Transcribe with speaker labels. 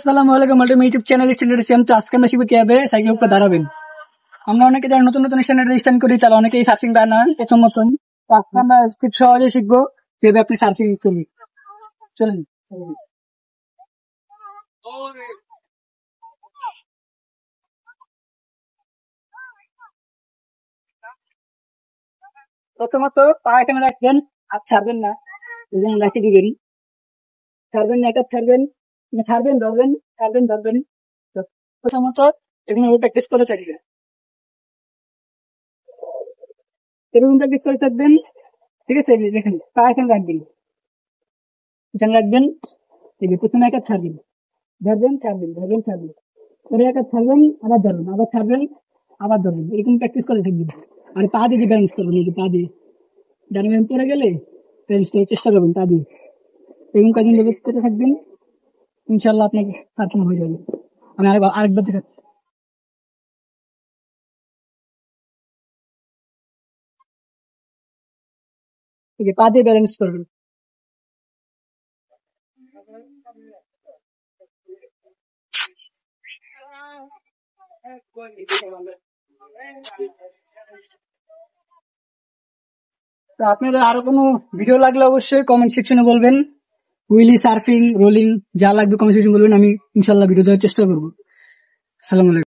Speaker 1: আসসালামু আলাইকুম YouTube channel standard CM. তো আজকে আমরা শিখবো কিভাবে সাইকেলের উপর দাঁড়াবেন। আমরা অনেকে যারা নতুন নতুন স্ট্যান্ডার্ড স্ট্যান্ড করি তারা অনেকেই সার্ফিং পায় না প্রথম মতন। তো আজকে আমরা খুব সহজে শিখবো কিভাবে আপনি সার্ফিং করবেন। চলেন। প্রথমত পা এখানে রাখবেন, আর ছাড়বেন না, রাখি দিবেন। ছাড়বেন না, এটা ছাড়বেন, ছাড়বেন ধরবেন, ছাড়বেন ধরবেন। তো প্রথমত এখানে প্র্যাকটিস করে চালিয়ে এরকম প্র্যাকটিস করে থাকবেন। ঠিক আছে, দেখেন পা এখানে রাখবেন, এখানে রাখবেন। এই যে প্রথমে একটা ছাড়বেন, ধরবেন, ছাড়বেন, ধরবেন, ছাড়বেন, পরে একটা ছাড়বেন, আবার ধরবেন, আবার ছাড়বেন, আবার ধরবেন। এরকম প্র্যাকটিস করে থাকবেন। আর পা দিয়ে ব্যালেন্স করবেন, এই যে পা দিয়ে ডানে বামে পড়ে গেলে ব্যালেন্স করার চেষ্টা করবেন পা দিয়ে। এরকম কয়েকদিন লেগে করতে থাকবেন, ইনশাল্লাহ আপনাকে সার্ফিং হয়ে যাবে। আমি আরেকবার দেখাচ্ছি। এই যে পা দিয়ে ব্যালেন্স করবেন। তো আপনাদের আরো কোনো ভিডিও লাগলে অবশ্যই কমেন্ট সেকশনে বলবেন। হুইলি, সার্ফিং, রোলিং যা লাগবে কমেন্ট সেকশনে বলবেন, আমি ইনশাল্লাহ ভিডিও দেওয়ার চেষ্টা করবো। আসসালামু আলাইকুম।